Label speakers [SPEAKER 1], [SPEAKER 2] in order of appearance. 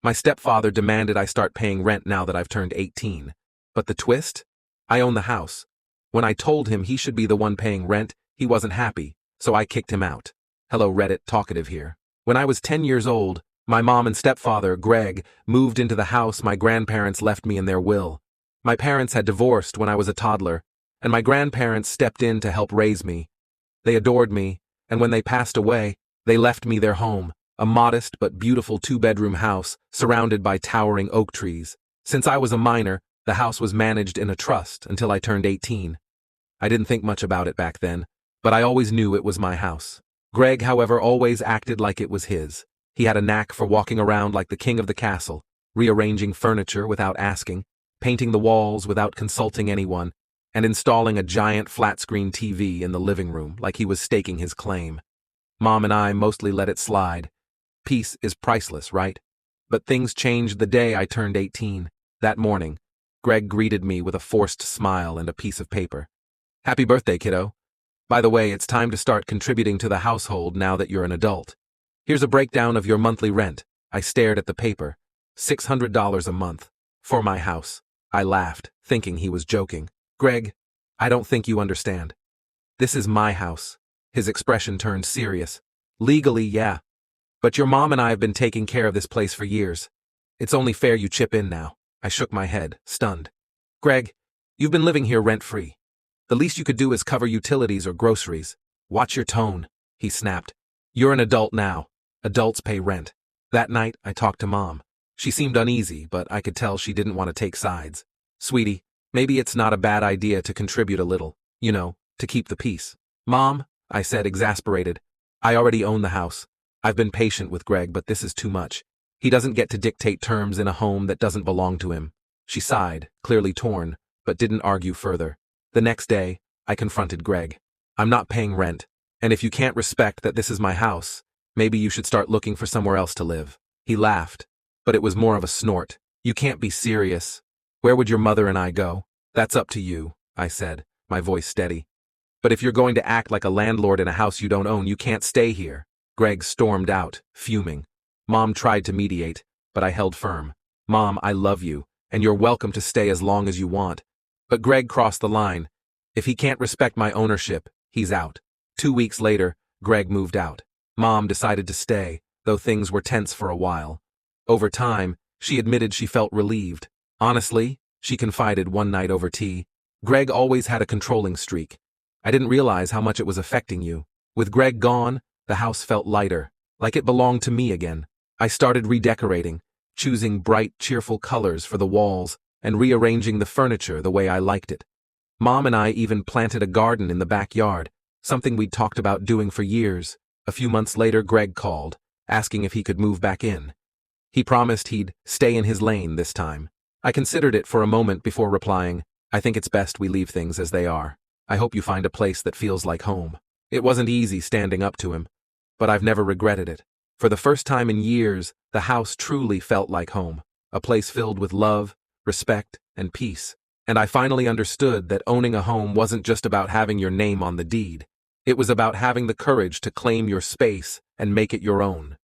[SPEAKER 1] My stepfather demanded I start paying rent now that I've turned 18. But the twist? I own the house. When I told him he should be the one paying rent, he wasn't happy, so I kicked him out. Hello Reddit, talkative here. When I was 10 years old, my mom and stepfather, Greg, moved into the house my grandparents left me in their will. My parents had divorced when I was a toddler, and my grandparents stepped in to help raise me. They adored me, and when they passed away, they left me their home, a modest but beautiful 2-bedroom house surrounded by towering oak trees. Since I was a minor, the house was managed in a trust until I turned 18. I didn't think much about it back then, but I always knew it was my house. Greg, however, always acted like it was his. He had a knack for walking around like the king of the castle, rearranging furniture without asking, painting the walls without consulting anyone, and installing a giant flat-screen TV in the living room like he was staking his claim. Mom and I mostly let it slide. Peace is priceless, right? But things changed the day I turned 18. That morning, Greg greeted me with a forced smile and a piece of paper. Happy birthday, kiddo. By the way, it's time to start contributing to the household now that you're an adult. Here's a breakdown of your monthly rent. I stared at the paper. $600 a month. For my house. I laughed, thinking he was joking. Greg, I don't think you understand. This is my house. His expression turned serious. Legally, yeah. But your mom and I have been taking care of this place for years. It's only fair you chip in now. I shook my head, stunned. Greg, you've been living here rent-free. The least you could do is cover utilities or groceries. Watch your tone, he snapped. You're an adult now. Adults pay rent. That night, I talked to Mom. She seemed uneasy, but I could tell she didn't want to take sides. Sweetie, maybe it's not a bad idea to contribute a little, to keep the peace. Mom, I said, exasperated. I already own the house. I've been patient with Greg, but this is too much. He doesn't get to dictate terms in a home that doesn't belong to him. She sighed, clearly torn, but didn't argue further. The next day, I confronted Greg. I'm not paying rent, and if you can't respect that this is my house, maybe you should start looking for somewhere else to live. He laughed, but it was more of a snort. You can't be serious. Where would your mother and I go? That's up to you, I said, my voice steady. But if you're going to act like a landlord in a house you don't own, you can't stay here. Greg stormed out, fuming. Mom tried to mediate, but I held firm. Mom, I love you, and you're welcome to stay as long as you want. But Greg crossed the line. If he can't respect my ownership, he's out. 2 weeks later, Greg moved out. Mom decided to stay, though things were tense for a while. Over time, she admitted she felt relieved. Honestly, she confided one night over tea, Greg always had a controlling streak. I didn't realize how much it was affecting you. With Greg gone, the house felt lighter, like it belonged to me again. I started redecorating, choosing bright, cheerful colors for the walls, and rearranging the furniture the way I liked it. Mom and I even planted a garden in the backyard, something we'd talked about doing for years. A few months later, Greg called, asking if he could move back in. He promised he'd stay in his lane this time. I considered it for a moment before replying, I think it's best we leave things as they are. I hope you find a place that feels like home. It wasn't easy standing up to him, but I've never regretted it. For the first time in years, the house truly felt like home, a place filled with love, respect, and peace. And I finally understood that owning a home wasn't just about having your name on the deed. It was about having the courage to claim your space and make it your own.